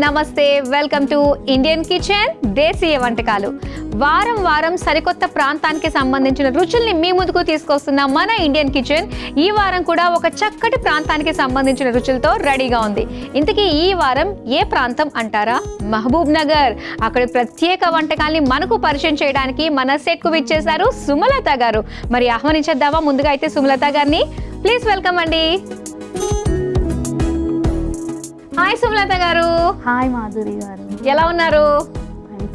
నమస్తే, welcome to Indian kitchen దేశీయ వంటకాలు. వారం వారం సరికొత్త ప్రాంతానికి సంబంధించిన రుచుల్ని మీ ముందుకు తీసుకొస్తున్న మన ఇండియన్ కిచెన్ ఈ వారం కూడా ఒక చక్కటి ప్రాంతానికి సంబంధించిన రుచులతో రెడీగా ఉంది. ఇంతకీ ఈ వారం ఏ ప్రాంతం అంటారా? మహబూబ్ నగర్. అక్కడి ప్రత్యేక వంటకాల్ని మనకు పరిచయం చేయడానికి మన సెట్కు విచ్చేశారు సుమలత గారు. మరి ఆహ్వానించేద్దామా? ముందుగా అయితే సుమలత గారిని ప్లీజ్ వెల్కమ్ అండి. హాయ్ సుమలత గారు. హాయ్ మాధురి గారు, ఎలా ఉన్నారు?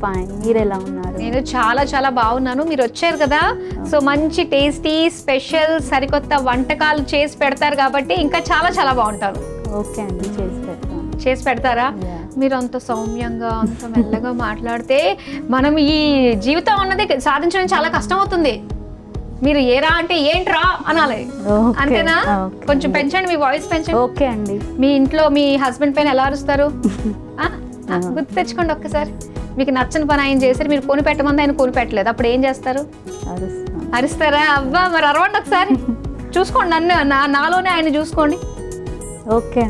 ఫైన్, మీరు ఎలా ఉన్నారు? నేను చాలా చాలా బాగున్నాను. మీరు వచ్చారు కదా, సో మంచి టేస్టీ స్పెషల్ సరికొత్త వంటకాలు చేసి పెడతారు కాబట్టి ఇంకా చాలా చాలా బాగుంటారు. ఓకే అండి, చేసి పెడతారా? మీరు అంత సౌమ్యంగా అంత మెల్లగా మాట్లాడితే మనం ఈ జీవితం అన్నది సాధించడం చాలా కష్టం అవుతుంది. మీరు ఏరా అంటే ఏంట్రా అనాలి, అంతేనా? కొంచెం పెంచండి, మీ వాయిస్ పెంచండి. ఓకే అండి. మీ ఇంట్లో మీ హస్బెండ్ పైన ఎలా అరుస్తారు? గుర్తు తెచ్చుకోండి ఒక్కసారి. మీకు నచ్చని పని ఆయన చేశారు, మీరు కొని పెట్టమంది ఆయన కొని పెట్టలేదు, అప్పుడు ఏం చేస్తారు? అరుస్తారా? అబ్బా, మరి అరవండి ఒకసారి. చూసుకోండి, నన్ను నాలోనే ఆయన చూసుకోండి. ఓకే.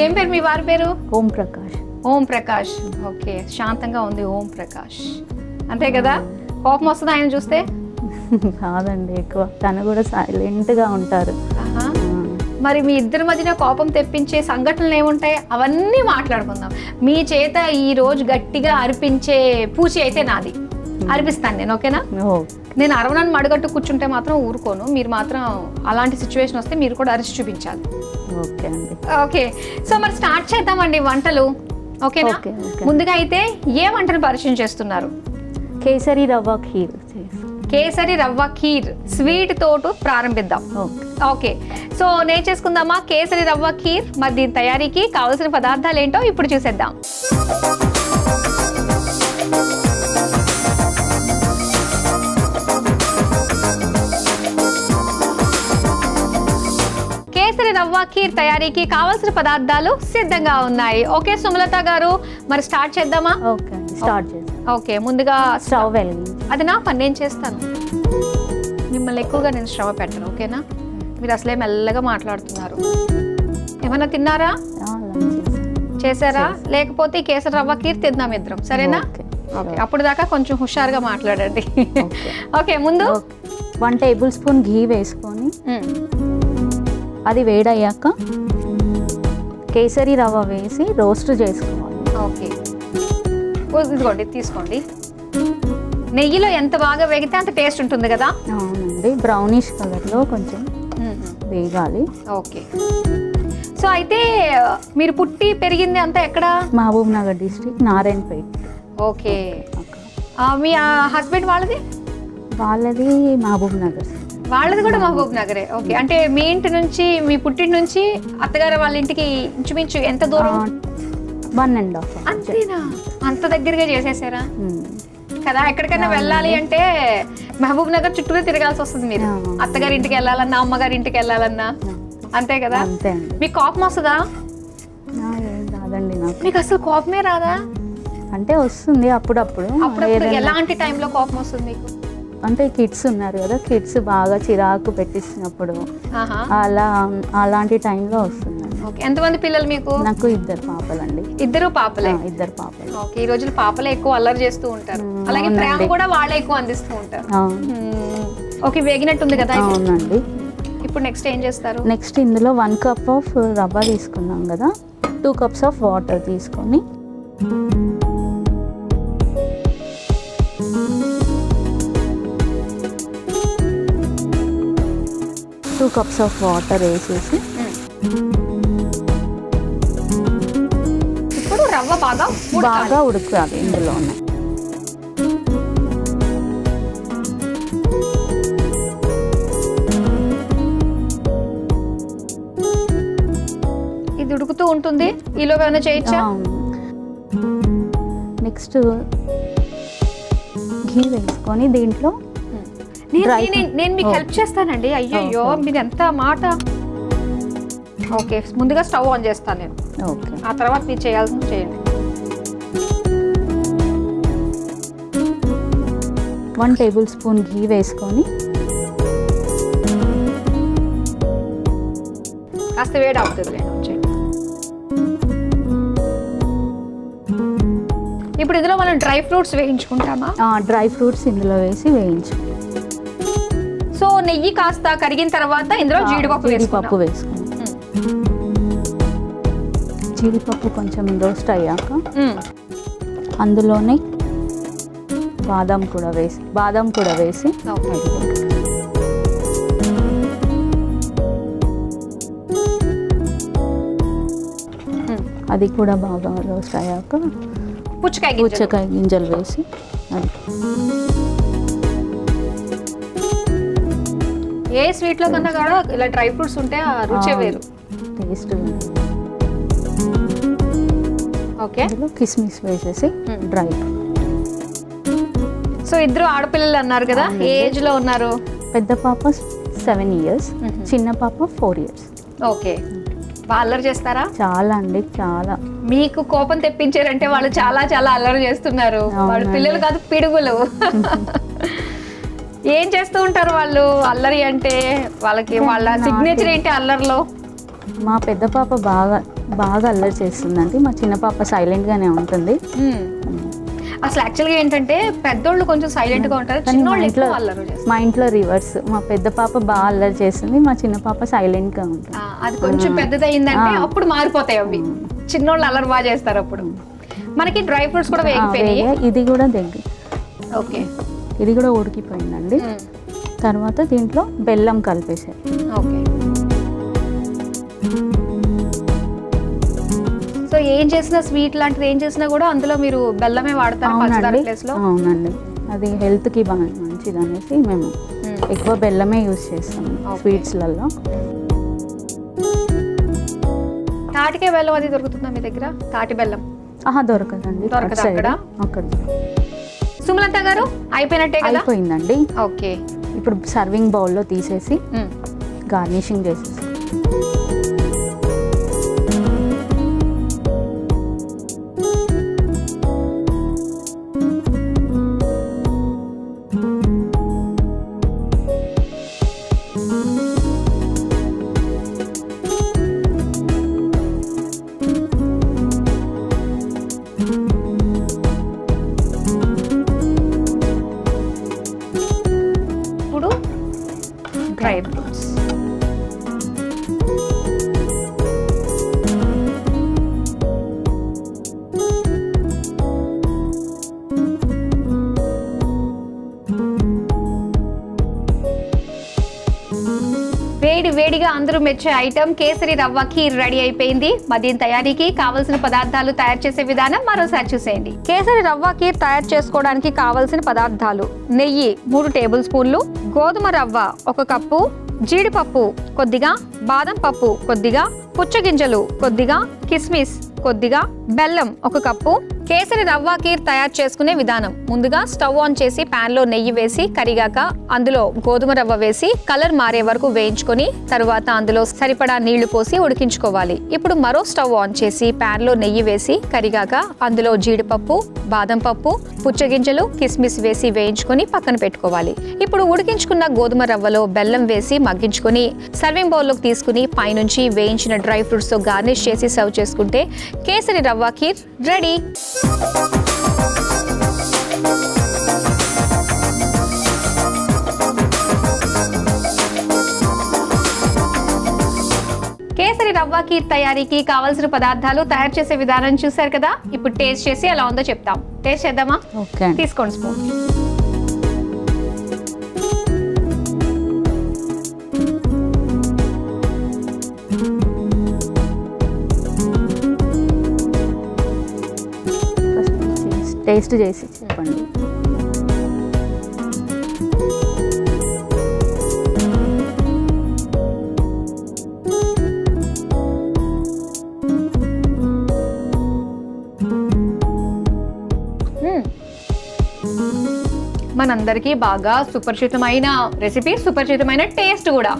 ఏం పేరు మీ వారి పేరు? ఓం ప్రకాష్. ఓం ప్రకాష్. ఓకే, శాంతంగా ఉంది ఓం ప్రకాష్, అంతే కదా? కోపం వస్తుంది ఆయన చూస్తే? కాదండి, ఎక్కువ తను కూడా సైలెంట్ గా ఉంటారు. మరి మీ ఇద్దరి మధ్యన కోపం తెప్పించే సంఘటనలు ఏముంటాయి, అవన్నీ మాట్లాడుకుందాం. మీ చేత ఈ రోజు గట్టిగా అరిపించే పూచి అయితే నాది, అరిపిస్తాను నేను. ఓకేనా? నేను అరవనాన్ని మడగట్టు కూర్చుంటే మాత్రం ఊరుకోను. మీరు మాత్రం అలాంటి సిచ్యువేషన్ వస్తే మీరు కూడా అరిచి చూపించాలి. ఓకే అండి. ఓకే, సో మరి స్టార్ట్ చేద్దామండి వంటలు. ఓకేనా? ముందుగా అయితే ఏ వంటను పరిచయం చేస్తున్నారు? కేసరి రవ్వ ఖీర్. కేసరి రవ్వ ఖీర్ స్వీట్ తోటి ప్రారంభిద్దాం. ఓకే, సో నేను చేసుకుందామా కేసరి రవ్వ ఖీర్? మరి దీని తయారీకి కావలసిన పదార్థాలు ఏంటో ఇప్పుడు చూసేద్దాం. కేసరి రవ్వ ఖీర్ తయారీకి కావలసిన పదార్థాలు సిద్ధంగా ఉన్నాయి. ఓకే సుమలత గారు, మరి స్టార్ట్ చేద్దామా? ఓకే, స్టార్ట్ చేద్దాం. ఓకే, ముందుగా స్టవ్ వెలిగించి. అది నా పని, నేను చేస్తాను. మిమ్మల్ని ఎక్కువగా నేను శ్రమ పెట్టను. ఓకేనా? మీరు అసలే మెల్లగా మాట్లాడుతున్నారు. ఏమన్నా తిన్నారా? చేశారా? లేకపోతే ఈ కేసరి రవ్వ ఖీర్ తిందాం ఇద్దరం, సరేనా? ఓకే, అప్పుడు దాకా కొంచెం హుషారుగా మాట్లాడండి. ఓకే, ముందు 1 టేబుల్ స్పూన్ ఘీ వేసుకొని అది వేడయ్యాక కేసరి రవ్వ వేసి రోస్ట్ చేసుకోవాలి. ఓకే, ఇదిగోండి తీసుకోండి. నెయ్యిలో ఎంత బాగా వేగితే అంత టేస్ట్ ఉంటుంది కదా? అవునండి, బ్రౌనిష్ కలర్లో కొంచెం వేగాలి. ఓకే, సో అయితే మీరు పుట్టి పెరిగింది అంతా ఎక్కడ? మహబూబ్ నగర్ డిస్ట్రిక్ట్, నారాయణపేట్. ఓకే, మీ హస్బెండ్ వాళ్ళది? వాళ్ళది మహబూబ్ నగర్. వాళ్ళది కూడా మహబూబ్ నగరే. ఓకే, అంటే మీ ఇంటి నుంచి, మీ పుట్టింటి నుంచి అత్తగారు వాళ్ళ ఇంటికి ఇంచుమించు ఎంత దూరం? 1.5. అంతేనా? అంత దగ్గరగా చేసేసారా కదా? ఎక్కడికైనా వెళ్ళాలి అంటే మహబూబ్ నగర్ చుట్టూనే తిరగాల్సి వస్తుంది మీరు. అత్తగారి ఇంటికి వెళ్ళాలన్నా, అమ్మగారి ఇంటికి వెళ్ళాలన్నా, అంతే కదా? మీకు కోపం వస్తుందా? రాదండి, మీకు అసలు కోపమే రాదా? అంటే వస్తుంది అప్పుడప్పుడు. ఎలాంటి టైంలో కోపం వస్తుంది మీకు? అంటే కిడ్స్ ఉన్నారు కదా, కిడ్స్ బాగా చిరాకు పెట్టించినప్పుడు అలాంటి టైంలో వస్తుంది. ఎంతమంది పిల్లలు మీకు? నాకు 2 పాపలండి. ఇద్దరు పాపలే? 2 పాపలు. ఓకే, ఈ రోజులు పాపలే ఎక్కువ అల్లరి చేస్తూ ఉంటారు, అలాగే ప్రేమ కూడా వాళ్ళే ఎక్కువ అందిస్తూ ఉంటారు. ఓకే, వేగినట్టుంది కదా? అవునండి. ఇప్పుడు నెక్స్ట్ ఏం చేస్తారు? నెక్స్ట్ ఇందులో 1 కప్ ఆఫ్ రవ్వ తీసుకున్నాం కదా, 2 కప్స్ ఆఫ్ వాటర్ తీసుకొని 2 కప్స్ ఆఫ్ వాటర్ వేసేసి ఇప్పుడు రవ్వ బాగా ఉడకాలి ఇందులోనే. ఇది ఉడుకుతూ ఉంటుంది, ఈలోగా ఏమైనా చేయొచ్చా? నెక్స్ట్ ఘీ వేసుకొని దీంట్లో నేను మీకు హెల్ప్ చేస్తానండి. అయ్యో, మీరు ఎంత మాట. ఓకే, ముందుగా స్టవ్ ఆన్ చేస్తాను నేను. ఓకే, ఆ తర్వాత మీరు చేయాల్సింది చేయండి. 1 టేబుల్ స్పూన్ ఘీ వేసుకొని కాస్త వేడి అవుతుంది. ఇప్పుడు ఇందులో మనం డ్రై ఫ్రూట్స్ వేయించుకుంటామా? డ్రై ఫ్రూట్స్ ఇందులో వేసి వేయించు. సో నెయ్యి కాస్త కరిగిన తర్వాత ఇందులో జీడిపప్పు వేసుకున్నాం. జీడిపప్పు కొంచెం రోస్ట్ అయ్యాక అందులోనే బాదం కూడా వేసి అది కూడా బాగా రోస్ట్ అయ్యాక పుచ్చకాయ గింజలు వేసి అది. ఏ స్వీట్ లో కన్నా కూడా ఇలా డ్రై ఫ్రూట్స్ ఉంటే ఆ రుచి వేరు, టేస్ట్. ఓకే, కిస్మిస్ వేసేసి డ్రై. సో ఇద్దరు ఆడపిల్లలు అన్నారు కదా, ఏ ఏజ్ లో ఉన్నారు? పెద్ద పాప 7 years, చిన్న పాప 4 years. ఓకే, బాగా అల్లరి చేస్తారా? చాలా అండి, చాలా. మీకు కోపం తెప్పించారంటే వాళ్ళు చాలా చాలా అల్లరి చేస్తున్నారు. వాళ్ళు పిల్లలు కాదు, పిడుగులు. ఏం చేస్తూ ఉంటారు వాళ్ళు అల్లరి అంటే? వాళ్ళకి వాళ్ళ సిగ్నేచర్ ఏంటి అల్లరిలో? మా పెద్ద పాప బాగా అల్లరి చేస్తుందండి. మా చిన్న పాప సైలెంట్ గానే ఉంటుంది. అసలు యాక్చువల్గా ఏంటంటే పెద్దోళ్ళు కొంచెం సైలెంట్ గా ఉంటారు, చిన్నోళ్ళు ఎక్కువ అల్లరి చేస్తారు. మా ఇంట్లో రివర్స్, మా పెద్ద పాప బాగా అల్లరి చేస్తుంది, మా చిన్న పాప సైలెంట్ గా ఉంటుంది. అది కొంచెం పెద్దదయిందంటే అప్పుడు మారిపోతాయి అవి. చిన్నోళ్ళు అల్లరి బాగా చేస్తారు అప్పుడు. మనకి డ్రై ఫ్రూట్స్ కూడా వేగిపోయినాయి. ఇది కూడా దగ్గర. ఓకే, ఇది కూడా ఉడికిపోయిందండి. తర్వాత దీంట్లో బెల్లం కలిపేసారు. ఓకే, సో ఏం చేసినా స్వీట్ లాంటిది ఏం చేసినా కూడా అందులో మీరు బెల్లమే వాడతారు పంచదార ప్లేస్ లో? అవునండి, అది హెల్త్ కి బాగా మంచిది అనేసి మేము ఎక్కువ బెల్లమే యూజ్ చేస్తాం స్వీట్స్లలో. తాటికాయ బెల్లం అది దొరుకుతుందా మీ దగ్గర? తాటి బెల్లం దొరకదండి. అక్కడ. సుమలత గారు అయిపోయినట్టే కదా? అయిపోయిందండి. ఓకే, ఇప్పుడు సర్వింగ్ బౌల్లో తీసేసి గార్నిషింగ్ చేసేసి. Dry fruits. వేడిగా అందరూ మెచ్చే ఐటమ్ కేసరి రవ్వ ఖీర్ రెడీ అయిపోయింది. మరి దీని తయారీకి కావలసిన పదార్థాలు తయారు చేసే విధానం మరోసారి చూసేయండి. కేసరి రవ్వ ఖీర్ తయారు చేసుకోవడానికి కావలసిన పదార్థాలు: నెయ్యి 3 టేబుల్ స్పూన్లు, గోధుమ రవ్వ 1 కప్పు, జీడిపప్పు కొద్దిగా, బాదం పప్పు కొద్దిగా, పుచ్చగింజలు కొద్దిగా, కిస్మిస్ కొద్దిగా, బెల్లం 1 కప్పు. కేసరి రవ్వ ఖీర్ తయారు చేసుకునే విధానం: ముందుగా స్టవ్ ఆన్ చేసి పాన్ లో నెయ్యి వేసి కరిగాక అందులో గోధుమ రవ్వ వేసి కలర్ మారే వరకు వేయించుకొని తరువాత అందులో సరిపడా నీళ్లు పోసి ఉడికించుకోవాలి. ఇప్పుడు మరో స్టవ్ ఆన్ చేసి పాన్ లో నెయ్యి వేసి కరిగాక అందులో జీడిపప్పు, బాదం పప్పు, పుచ్చగింజలు, కిస్మిస్ వేసి వేయించుకొని పక్కన పెట్టుకోవాలి. ఇప్పుడు ఉడికించుకున్న గోధుమ రవ్వలో బెల్లం వేసి మగ్గించుకొని సర్వింగ్ బౌల్లోకి తీసుకుని పైనుంచి వేయించిన డ్రై ఫ్రూట్స్ తో గార్నిష్ చేసి సర్వ్ చేసుకుంటే కేసరి రవ్వ ఖీర్ రెడీ. కేసరి రవ్వ ఖీర్ తయారీకి కావాల్సిన పదార్థాలు తయారు చేసే విధానం చూసారు కదా. ఇప్పుడు టేస్ట్ చేసి ఎలా ఉందో చెప్తాం. టేస్ట్ చేద్దామా? తీసుకోండి స్పూన్. టేస్ట్ చేసి చెప్పండి. మనందరికీ బాగా సుపరిచితమైన రెసిపీ, సుపరిచితమైన టేస్ట్ కూడా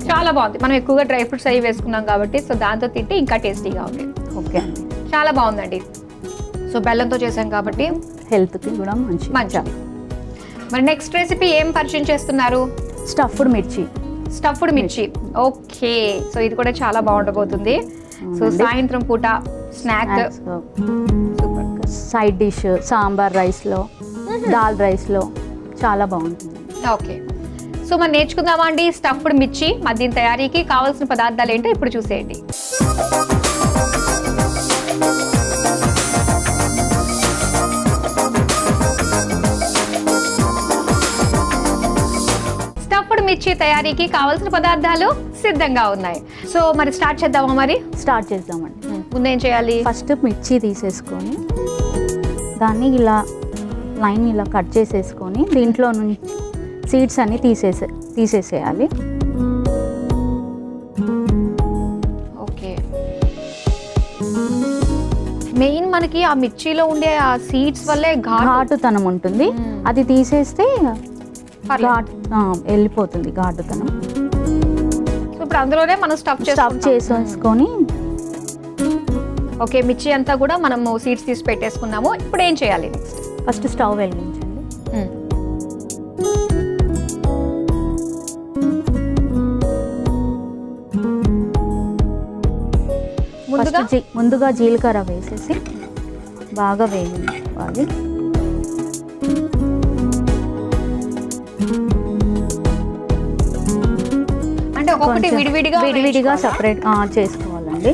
చాలా బాగుంది. మనం ఎక్కువగా డ్రై ఫ్రూట్స్ అవి వేసుకున్నాం కాబట్టి సో దాంతో తింటే ఇంకా టేస్టీగా ఉంది. ఓకే అండి, చాలా బాగుందండి. సో బెల్లంతో చేసాం కాబట్టి హెల్త్కి కూడా మంచిది. మరి నెక్స్ట్ రెసిపీ ఏం పరిచయం చేస్తున్నారు? స్టఫ్డ్ మిర్చి. స్టఫ్డ్ మిర్చి, ఓకే. సో ఇది కూడా చాలా బాగుండబోతుంది. సో సాయంత్రం పూట snack super. Side dish sambar రైస్లో, దాల్ రైస్లో చాలా బాగుంటుంది. ఓకే, సో మనం నేర్చుకుందామా అండి స్టఫ్డ్ మిర్చి. మరి దీని తయారీకి కావాల్సిన పదార్థాలు ఏంటో ఇప్పుడు చూసేయండి. స్టఫ్డ్ మిర్చి తయారీకి కావాల్సిన పదార్థాలు సిద్ధంగా ఉన్నాయి. సో మరి స్టార్ట్ చేద్దామా? మరి స్టార్ట్ చేద్దామండి. ముందు ఏం చేయాలి? ఫస్ట్ మిర్చి తీసేసుకొని దాన్ని ఇలా లైన్ ఇలా కట్ చేసేసుకొని దీంట్లో నుంచి సీడ్స్ అన్ని తీసేసేయాలి. ఓకే, మెయిన్ మనకి ఆ మిర్చిలో ఉండే ఆ సీడ్స్ వల్లే ఘాటుతనం ఉంటుంది. అది తీసేస్తే వెళ్ళిపోతుంది ఘాటుతనం. సో ఇప్పుడు అందులోనే మనం స్టఫ్ చేసేసుకొని ఓకే, మిర్చి అంతా కూడా మనము సీడ్స్ తీసి పెట్టేసుకున్నాము. ఇప్పుడు ఏం చేయాలి నెక్స్ట్? ఫస్ట్ స్టవ్ వెలిగించండి. ముందుగా జీలకర్ర వేసేసి బాగా వేయించుకోవాలి. అంటే ఒక్కొక్కటి విడివిడిగా సపరేట్ చేసుకోవాలండి.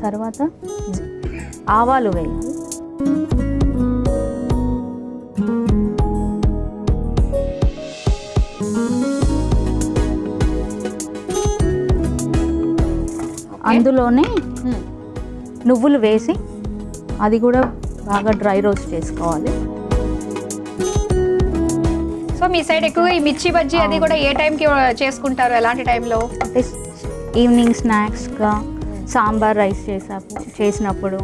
తర్వాత ఆవాలు వేయాలి. అందులోనే నువ్వులు వేసి అది కూడా బాగా డ్రై రోస్ట్ చేసుకోవాలి. సో మీ సైడ్ ఎక్కువ ఈ మిర్చి బజ్జీ అది కూడా ఏ టైంకి చేసుకుంటారు? ఎలాంటి టైంలో? అంటే ఈవినింగ్ స్నాక్స్గా సాంబార్ రైస్ చేసినప్పుడు,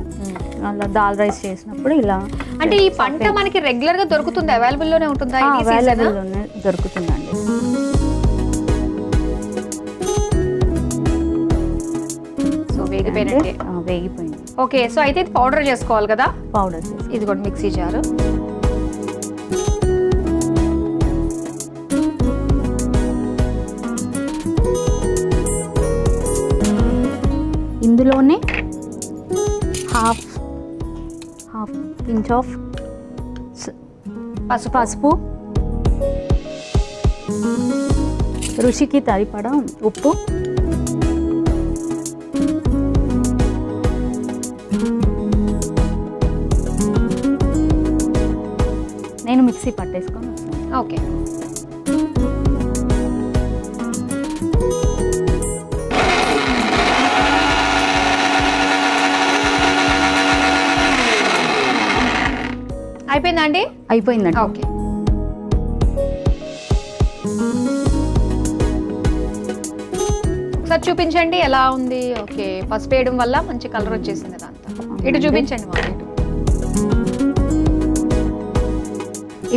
అలా దాల్ రైస్ చేసినప్పుడు ఇలా. అంటే ఈ పంట మనకి రెగ్యులర్ గా దొరుకుతుంది, అవైలబుల్ లోనే ఉంటుందా? అవైలబుల్ లోనే దొరుకుతుందండి. సో వేగిపోయినట్టే. వేగిపోయింది. ఓకే, సో అయితే ఇది పౌడర్ చేసుకోవాలి కదా? పౌడర్ ఇది కూడా మిక్సీ జారు. ఇందులోనే హాఫ్ ఇంచ్ ఆఫ్ పసుపు, రుచికి సరిపడా ఉప్పు, నేను మిక్సీ పట్టేసుకొని వస్తాను. ఓకే, అయిపోయిందా అండి? అయిపోయిందండి. ఓకే, ఒకసారి చూపించండి ఎలా ఉంది. ఓకే, పసుపు వేయడం వల్ల మంచి కలర్ వచ్చేసింది అదంతా. ఇటు చూపించండి మా ఇటు.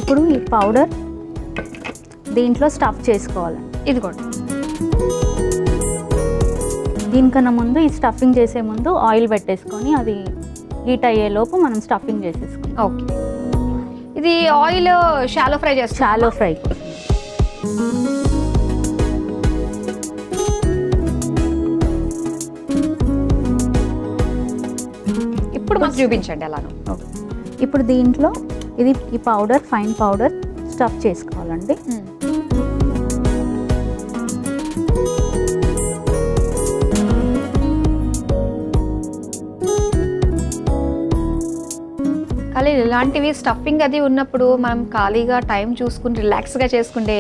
ఇప్పుడు ఈ పౌడర్ దీంట్లో స్టఫ్ చేసుకోవాలి. ఇది కూడా దీనికన్నా ముందు ఈ స్టఫింగ్ చేసే ముందు ఆయిల్ పెట్టేసుకొని అది హీట్ అయ్యేలోపు మనం స్టఫింగ్ చేసేసుకోవాలి. ఓకే, ఇది ఆయిల్ షాలో ఫ్రై చేస్తాం. Shallow fry. ఇప్పుడు మాకు చూపించండి ఎలానో. ఓకే, ఇప్పుడు దీంట్లో ఈ పౌడర్, ఫైన్ పౌడర్ స్టఫ్ చేసుకోవాలండి. కానీ ఇలాంటివి స్టఫింగ్ అది ఉన్నప్పుడు మనం ఖాళీగా టైం చూసుకుని రిలాక్స్గా చేసుకుంటే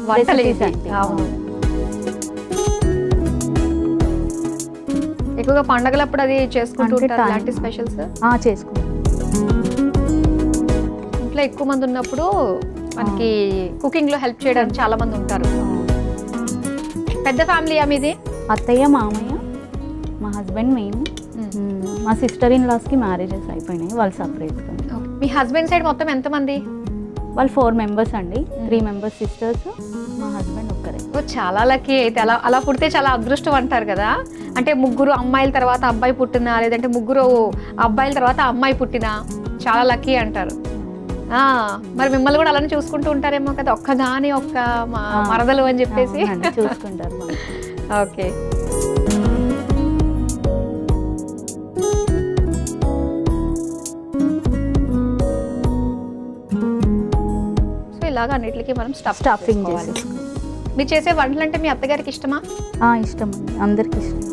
వంటలు Recipes. అవును. ఎక్కువగా పండగలప్పుడు అది చేసుకుంటూ అంటే ఉంటారు time. ఇలాంటి స్పెషల్స్. చేసుకుంటాం. ఇంట్లో ఎక్కువ మంది ఉన్నప్పుడు మనకి కుకింగ్ లో హెల్ప్ చేయడానికి చాలా మంది ఉంటారు. పెద్ద ఫ్యామిలీ మీది? అత్తయ్య, మామయ్య, మా హస్బెండ్, మేము. మా సిస్టర్ ఇన్ లాస్కి మ్యారేజెస్ అయిపోయినాయి, వాళ్ళు సపరేట్గా. మీ హస్బెండ్ సైడ్ మొత్తం ఎంతమంది? వాళ్ళు 4 members అండి. 3 members సిస్టర్స్, మా హస్బెండ్ ఒక్కరే. చాలా లక్కీ అయితే. అలా అలా పుడితే చాలా అదృష్టం అంటారు కదా. అంటే 3 అమ్మాయిల తర్వాత అబ్బాయి పుట్టినా, లేదంటే 3 అబ్బాయిల తర్వాత అమ్మాయి పుట్టినా చాలా లక్కీ అంటారు. మరి మిమ్మల్ని కూడా అలానే చూసుకుంటూ ఉంటారేమో కదా, ఒక్కగాని ఒక్క మరదలు అని చెప్పేసి చూసుకుంటారు. ఓకే. సో ఇలాగా అన్నిటికీ మనం స్టఫింగ్ చేసుకోవాలి. మీరు చేసే వంటలు అంటే మీ అత్తగారికి ఇష్టమా? ఇష్టం అండి, అందరికి ఇష్టం.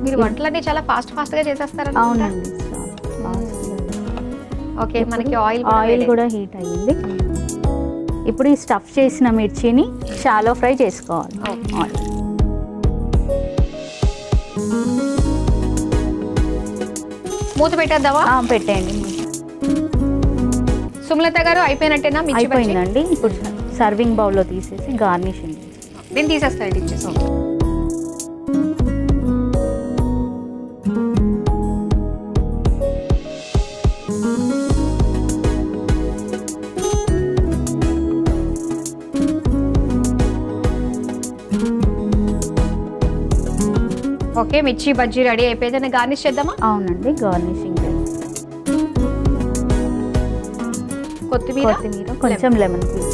మీరు వంటలన్నీ చాలా ఫాస్ట్ గా చేసేస్తారు. అవునండి. ఓకే, మనకి ఆయిల్ కూడా హీట్ అయ్యింది. ఇప్పుడు ఈ స్టఫ్ చేసిన మిర్చిని షాలో ఫ్రై చేసుకోవాలి. మూత పెట్టేద్దామా? పెట్టేయండి. సుమలత గారు అయిపోయినట్టేనా? అయిపోయిందండి. ఇప్పుడు సర్వింగ్ బౌల్లో తీసేసి గార్నిషింగ్ నేను తీసేస్తాను, ఇచ్చేసి. ఓకే, మిర్చి బజ్జీ రెడీ అయిపోయింది. గార్నిష్ చేద్దామా? అవునండి, గార్నిషింగ్. కొత్తిమీర, కొంచెం లెమన్ పీస్.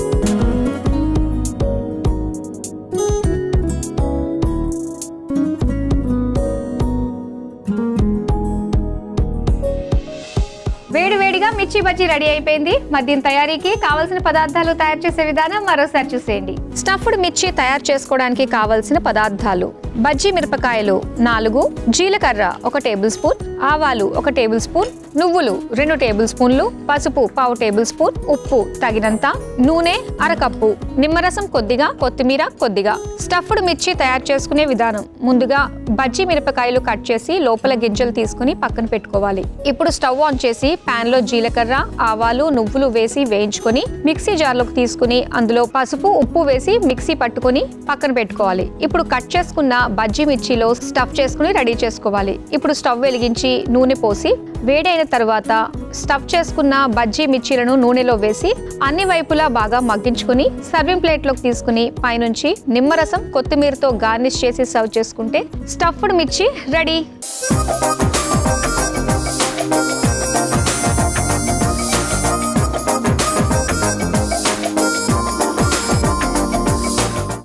వేడివేడిగా మిర్చి బజ్జీ రెడీ అయిపోయింది. మరి దీని తయారీకి కావాల్సిన పదార్థాలు తయారు చేసే విధానం మరోసారి చూసేయండి. స్టఫ్డ్ మిర్చి తయారు చేసుకోవడానికి కావాల్సిన పదార్థాలు: బజ్జీ మిరపకాయలు 4, జీలకర్ర 1 టేబుల్ స్పూన్, ఆవాలు 1 టేబుల్ స్పూన్, నువ్వులు 2 టేబుల్ స్పూన్లు, పసుపు 1/2 టేబుల్ స్పూన్, ఉప్పు తగినంత, నూనె 1/2 కప్పు, నిమ్మరసం కొద్దిగా, కొత్తిమీర కొద్దిగా. స్టఫ్డ్ మిర్చి తయారు చేసుకునే విధానం: ముందుగా బజ్జీ మిరపకాయలు కట్ చేసి లోపల గింజలు తీసుకుని పక్కన పెట్టుకోవాలి. ఇప్పుడు స్టవ్ ఆన్ చేసి పాన్ లో జీలకర్ర, ఆవాలు, నువ్వులు వేసి వేయించుకొని మిక్సీ జార్లోకి తీసుకుని అందులో పసుపు, ఉప్పు వేసి మిక్సీ పట్టుకొని పక్కన పెట్టుకోవాలి. ఇప్పుడు కట్ చేసుకున్న బజ్జీ మిర్చిలో స్టఫ్ చేసుకుని రెడీ చేసుకోవాలి. ఇప్పుడు స్టవ్ వెలిగించి నూనె పోసి వేడైన తర్వాత స్టఫ్ చేసుకున్న బజ్జీ మిర్చీలను నూనెలో వేసి అన్ని వైపులా బాగా మగ్గించుకుని సర్వింగ్ ప్లేట్లోకి తీసుకుని పైనుంచి నిమ్మరసం, కొత్తిమీరతో గార్నిష్ చేసి సర్వ్ చేసుకుంటే స్టఫ్డ్ మిర్చి రెడీ.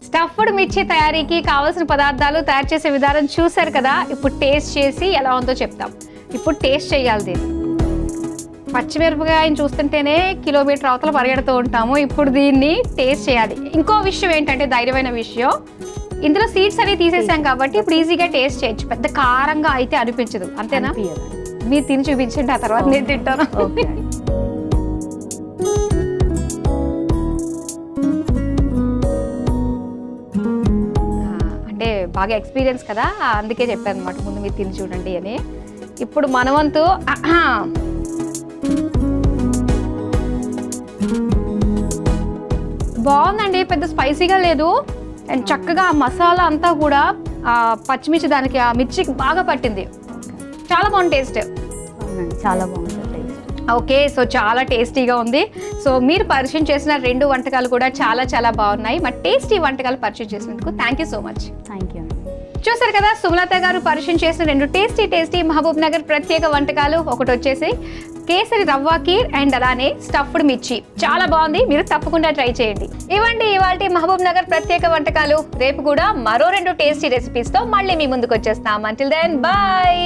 స్టఫ్డ్ మిర్చి తయారీకి కావాల్సిన పదార్థాలు తయారు చేసే విధానం చూసారు కదా. ఇప్పుడు టేస్ట్ చేసి ఎలా ఉందో చెప్తాం. ఇప్పుడు టేస్ట్ చేయాలి దీన్ని. పచ్చిమిరపకాయని చూస్తుంటేనే కిలోమీటర్ అవతల పరిగెడుతూ ఉంటాము. ఇప్పుడు దీన్ని టేస్ట్ చేయాలి. ఇంకో విషయం ఏంటంటే, ధైర్యమైన విషయం, ఇందులో సీడ్స్ అనేవి తీసేసాం కాబట్టి ఇప్పుడు ఈజీగా టేస్ట్ చేయొచ్చు. పెద్ద కారంగా అయితే అనిపించదు. అంతేనా? మీరు తిని చూపించండి, ఆ తర్వాత నేను తింటాను. అంటే బాగా ఎక్స్పీరియన్స్ కదా, అందుకే చెప్పాను అనమాట ముందు మీరు తిని చూడండి అని. ఇప్పుడు మనవంతు బాగుందండి, పెద్ద స్పైసీగా లేదు. అండ్ చక్కగా ఆ మసాలా అంతా కూడా ఆ పచ్చిమిర్చి దానికి ఆ మిర్చికి బాగా పట్టింది. చాలా బాగుంది టేస్ట్. చాలా బాగుంది టేస్ట్. ఓకే, సో చాలా టేస్టీగా ఉంది. సో మీరు పరిచయం చేసిన 2 వంటకాలు కూడా చాలా చాలా బాగున్నాయి. మరి టేస్టీ వంటకాలు పరిచయం చేసినందుకు thank you so much. Thank you. చూసారు కదా, సుమలత గారు పరిచయం చేసిన 2 టేస్టీ మహబూబ్ నగర్ ప్రత్యేక వంటకాలు. ఒకటి వచ్చేసి కేసరి రవ్వ కీర్ అండ్ అలానే స్టఫ్డ్ మిర్చి. చాలా బాగుంది, మీరు తప్పకుండా ట్రై చేయండి. ఇవ్వండి ఇవాల్టి మహబూబ్ నగర్ ప్రత్యేక వంటకాలు. రేపు కూడా మరో 2 టేస్టీ రెసిపీస్ తో మళ్ళీ మీ ముందుకు వచ్చేస్తాం. Until then bye.